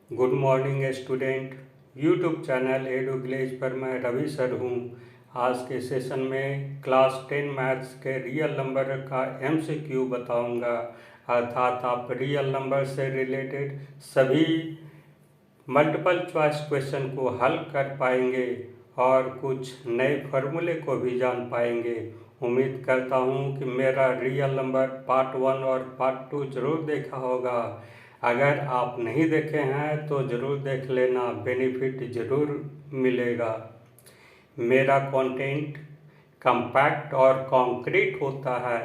Good morning student. YouTube channel edu village पर मैं Ravi sir हूँ। आज के सेशन में क्लास 10 मैथ्स के रियल नंबर का एमसीक्यू बताऊँगा। अर्थात आप रियल नंबर से रिलेटेड सभी मल्टीपल चॉइस क्वेश्चन को हल कर पाएंगे और कुछ नए फार्मूले को भी जान पाएंगे। उम्मीद करता हूँ कि मेरा रियल नंबर पार्ट 1 और पार्ट 2 ज़रूर देखा होगा। अगर आप नहीं देखे हैं तो ज़रूर देख लेना, बेनिफिट ज़रूर मिलेगा। मेरा कंटेंट कॉम्पैक्ट और कॉन्क्रीट होता है।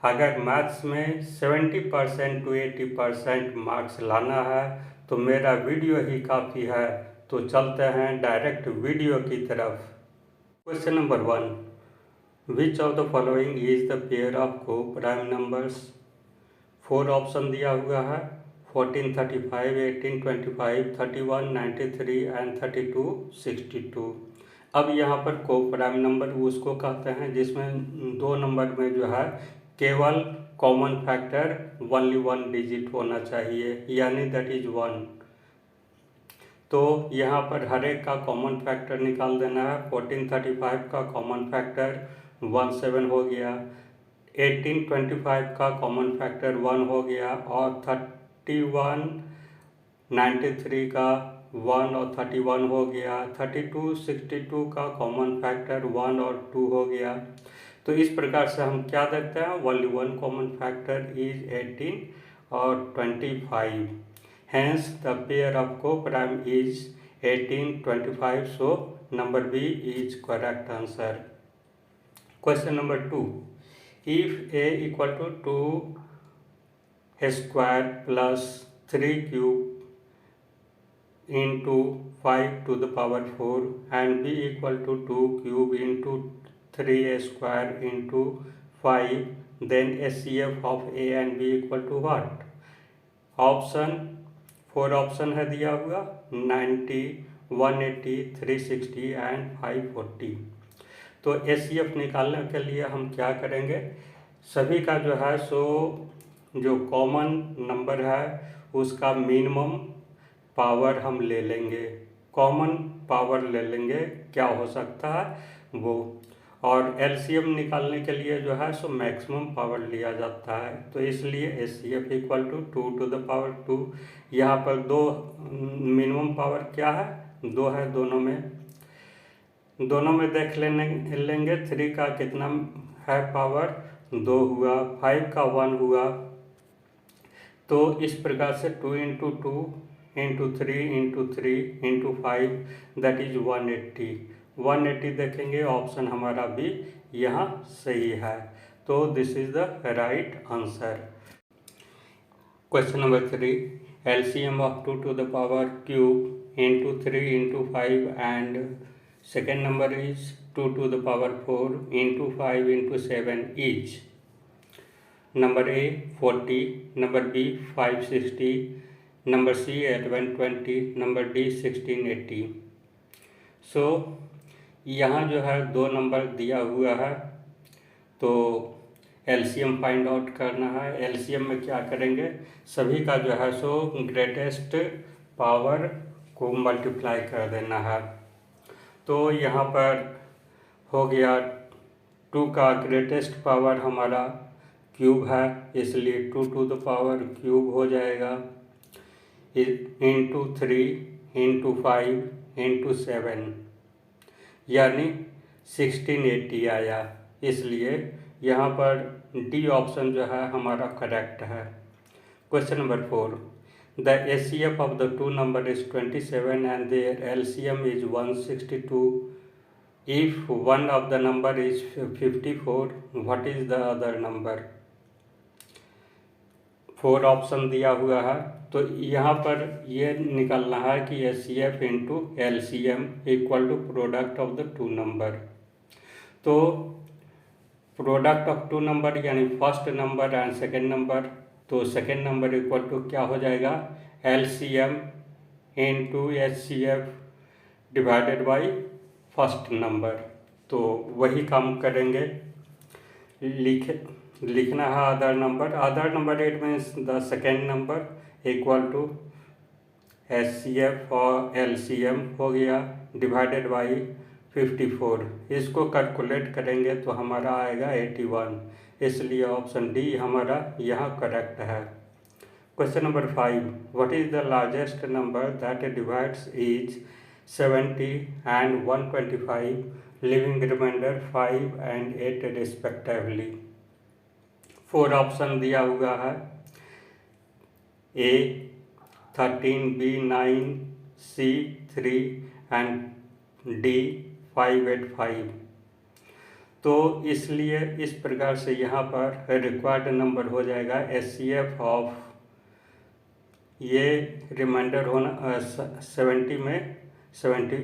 अगर मैथ्स में 70% to 80% मार्क्स लाना है तो मेरा वीडियो ही काफ़ी है। तो चलते हैं डायरेक्ट वीडियो की तरफ। Question number 1, which of the following is the pair of को प्राइम नंबर्स। 4 ऑप्शन दिया हुआ है, 14, 35, 18, 25, 31, 93 एंड 32, 62। अब यहाँ पर को प्राइम नंबर उसको कहते हैं जिसमें दो नंबर में जो है केवल कॉमन फैक्टर ओनली 1 डिजिट होना चाहिए, यानी दैट इज 1। तो यहाँ पर हर एक का कॉमन फैक्टर निकाल देना है। 1435 का कॉमन फैक्टर 17 हो गया, 1825 का कॉमन फैक्टर 1 हो गया, और 31 93 का 1 और 31 हो गया, 32 62 का कॉमन फैक्टर 1 और 2 हो गया। तो इस प्रकार से हम क्या देखते हैं, ओनली 1 कॉमन फैक्टर इज 18 और 25। Hence the pair of coprime is 18 25, so number B is correct answer. Question number 2, if a equal to 2 square plus 3 cube into 5 to the power 4 and b equal to 2 cube into 3 square into 5, then HCF of a and b equal to what? Option 4 option है दिया हुआ, 90, 180, 360 and 540। तो HCF निकालने के लिए हम क्या करेंगे, सभी का जो है सो जो कॉमन नंबर है उसका मिनिमम पावर हम ले लेंगे, कॉमन पावर ले लेंगे, क्या हो सकता है वो। और एलसीएम निकालने के लिए जो है सो मैक्सिमम पावर लिया जाता है, तो इसलिए HCF equal to 2 to the power 2। यहाँ पर दो मिनिमम पावर क्या है, 2 है, दोनों में देख लेंगे। 3 का कितना है पावर, 2 हुआ, 5 का 1 हुआ। तो इस प्रकार से 2 into 2 into 3 into 3 into 5 that is 180 देखेंगे, ऑप्शन हमारा भी यहाँ सही है। तो this is the right answer. Question number 3, LCM of 2 to the power cube into 3 into 5 and second number is 2 to the power 4 into 5 into 7 each. Number A 40, number B 560, number C 1120, number D 1680। So यहाँ जो है दो number दिया हुआ है, तो LCM find out करना है। एलसीएम में क्या करेंगे, सभी का जो है सो ग्रेटेस्ट पावर को मल्टीप्लाई कर देना है। तो यहाँ पर हो गया 2 का ग्रेटेस्ट पावर हमारा क्यूब है, इसलिए 2 to the power क्यूब हो जाएगा, इंटू 3 इंटू 5 इंटू 7, यानी 1680 आया। इसलिए यहाँ पर डी ऑप्शन जो है हमारा करेक्ट है। Question number 4, the HCF of the two number is 27 and there LCM is 162। If one of the number is 54, what is the other number. 4 option दिया हुआ है, तो यहाँ पर ये निकालना है कि H C F into L C M equal to product of the two number. तो प्रोडक्ट ऑफ टू नंबर यानी first number and second number, तो सेकेंड नंबर इक्वल टू क्या हो जाएगा, L C M into H C F divided by first number. तो वही काम करेंगे, लिखना है other number it means the second number equal to HCF और LCM हो गया डिवाइडेड बाई 54। इसको कैलकुलेट करेंगे तो हमारा आएगा 81, इसलिए ऑप्शन डी हमारा यहाँ करेक्ट है। Question number 5, what is the largest number that divides each 70 and 125, leaving remainder 5 and 8 respectively. 4 option दिया हुआ है, A 13, B 9, C 3 and D 5, 8, 5। तो इसलिए इस प्रकार से यहाँ पर रिक्वायर्ड नंबर हो जाएगा HCF ऑफ, ये रिमाइंडर होना 70 में 70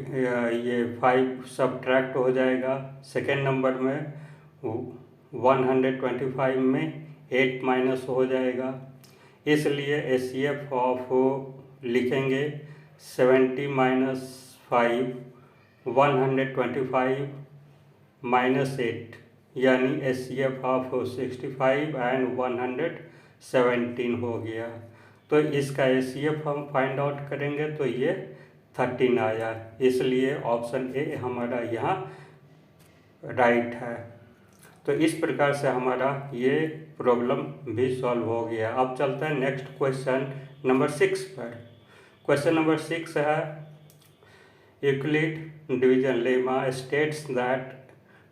ये 5 सब्ट्रैक्ट हो जाएगा। सेकेंड नंबर में 125 में 8 माइनस हो जाएगा, इसलिए HCF ऑफ लिखेंगे 70 माइनस 5 125 माइनस 8, यानी HCF ऑफ 65 एंड 117 हो गया। तो इसका HCF हम फाइंड आउट करेंगे तो ये 13 आया, इसलिए ऑप्शन ए हमारा यहाँ राइट है। तो इस प्रकार से हमारा ये प्रॉब्लम भी सॉल्व हो गया। अब चलते हैं नेक्स्ट क्वेश्चन नंबर 6 पर। क्वेश्चन नंबर 6 है, Euclid division lemma states that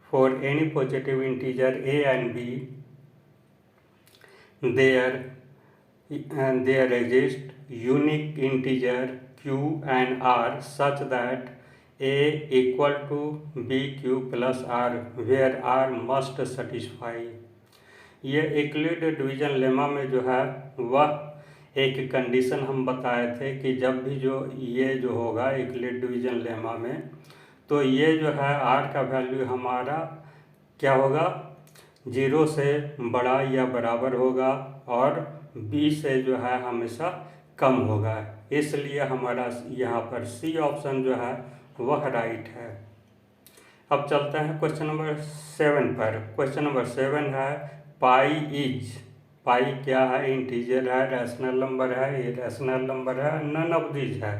for any positive integer a and b there exist unique integer q and r such that a equal to bq plus r where r must satisfy। ये Euclid division lemma में जो है वह एक condition हम बताए थे कि जब भी जो ये जो होगा यूक्लिड डिवीजन लेमा में, तो ये जो है r का वैल्यू हमारा क्या होगा, 0 से बड़ा या बराबर होगा और b से जो है हमेशा कम होगा, इसलिए हमारा यहाँ पर सी ऑप्शन जो है वह राइट है। अब चलते हैं क्वेश्चन नंबर 7 पर। क्वेश्चन नंबर 7 है, पाई इज, पाई क्या है, इंटीजर है, रैशनल नंबर है, इरेशनल नंबर है, नन ऑफ दीज है।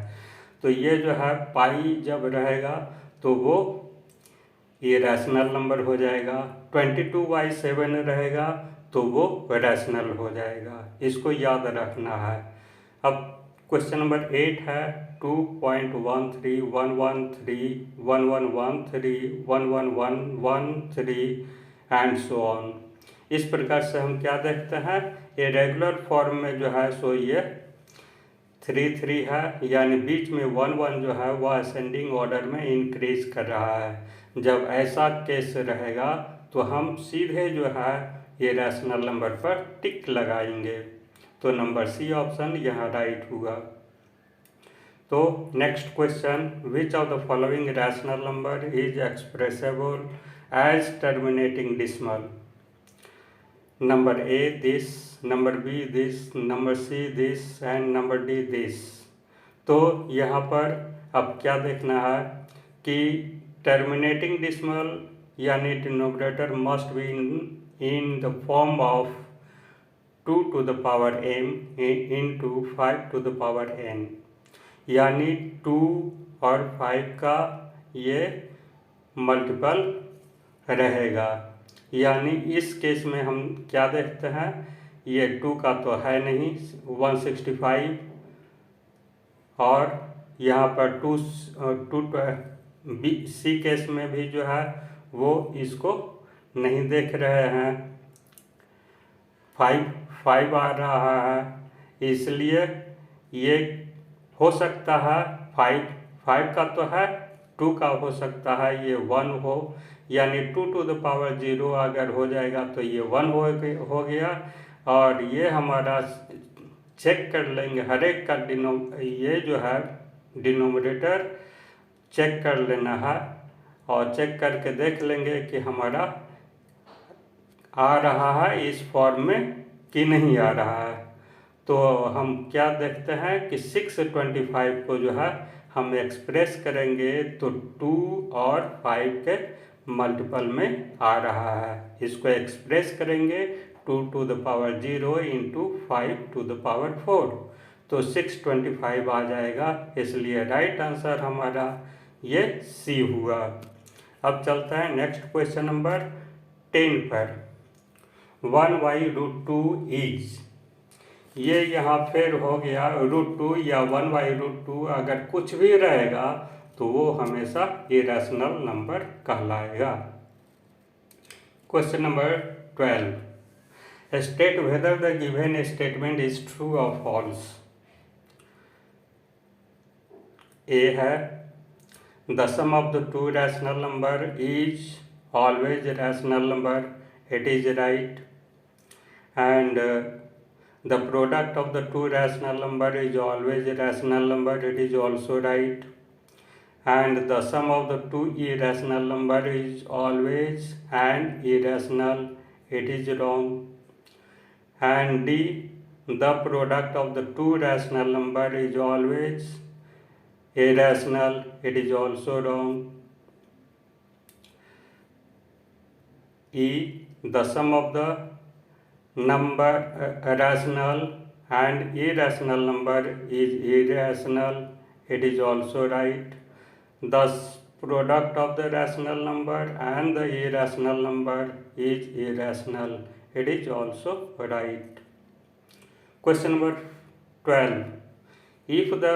तो ये जो है पाई जब रहेगा तो वो इरेशनल नंबर हो जाएगा, 22/7 रहेगा तो वो रैशनल हो जाएगा, इसको याद रखना है। अब क्वेश्चन नंबर 8 है, 2.13 113 1113 11113 एंड सो ऑन। इस प्रकार से हम क्या देखते हैं, ये रेगुलर फॉर्म में जो है सो ये 3 है, यानी बीच में 1 जो है वह असेंडिंग ऑर्डर में इंक्रीज कर रहा है। जब ऐसा केस रहेगा तो हम सीधे जो है ये रैशनल नंबर पर टिक लगाएंगे, तो नंबर सी ऑप्शन यहाँ राइट होगा। तो next question, which of the following rational number is expressible as terminating decimal. Number A this, number B this, number C this and number D this. तो यहाँ पर अब क्या देखना है कि टर्मिनेटिंग डिसिमल यानी denominator must be in the form of 2 to the power m into 5 to the power n, यानी 2 और 5 का ये मल्टीपल रहेगा। यानी इस केस में हम क्या देखते हैं, ये 2 का तो है नहीं 165, और यहाँ पर 2 सी केस में भी जो है वो इसको नहीं देख रहे हैं, 5 आ रहा है, इसलिए ये हो सकता है 5 का तो है, 2 का हो सकता है ये 1 हो, यानी 2 to the power 0 अगर हो जाएगा तो ये 1 हो गया। और ये हमारा चेक कर लेंगे हर एक का ये जो है डिनोमिनेटर चेक कर लेना है, और चेक करके देख लेंगे कि हमारा आ रहा है इस फॉर्म में कि नहीं आ रहा है। तो हम क्या देखते हैं कि 625 को जो है हम एक्सप्रेस करेंगे तो 2 और 5 के मल्टीपल में आ रहा है, इसको एक्सप्रेस करेंगे 2 to the power 0 into 5 to the power 4। तो 625 आ जाएगा, इसलिए राइट आंसर हमारा ये सी हुआ। अब चलता है नेक्स्ट क्वेश्चन नंबर 10 पर। 1/√2 इज, ये यहाँ फिर हो गया √2 या 1/√2, अगर कुछ भी रहेगा तो वो हमेशा इरेशनल नंबर कहलाएगा। Question number 12, state whether the given statement is true और फॉल्स। ए है the sum of the two rational number is always rational number, it is right. And the product of the two rational number is always rational number, it is also right. And the sum of the two irrational number is always an irrational, it is wrong. And D, the product of the two rational number is always irrational, it is also wrong. E, the sum of the number rational and irrational number is irrational, it is also right. The product of the rational number and the irrational number is irrational, it is also right. Question number 12, if the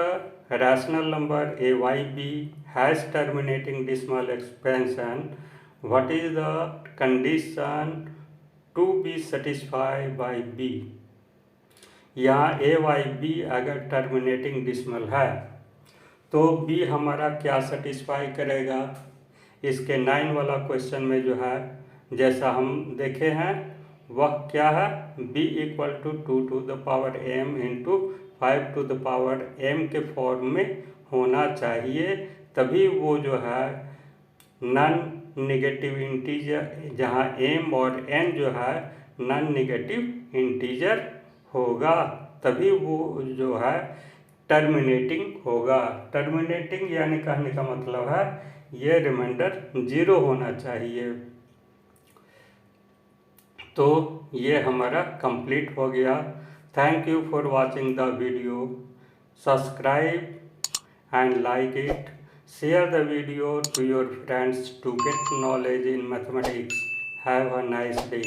rational number AYB has terminating decimal expansion, what is the condition to be satisfied by B? यहाँ AYB अगर terminating decimal है तो B हमारा क्या satisfy करेगा। इसके 9 वाला question में जो है जैसा हम देखे हैं वह क्या है, b equal to 2m into 5m के फॉर्म में होना चाहिए, तभी वो जो है नॉन नेगेटिव इंटीजर, जहाँ m और n जो है नॉन नेगेटिव इंटीजर होगा, तभी वो जो है टर्मिनेटिंग होगा। टर्मिनेटिंग यानी कहने का मतलब है ये रिमाइंडर 0 होना चाहिए। तो ये हमारा कंप्लीट हो गया। Thank you for watching the video. Subscribe and like it, share the video to your friends to get knowledge in mathematics. Have a nice day.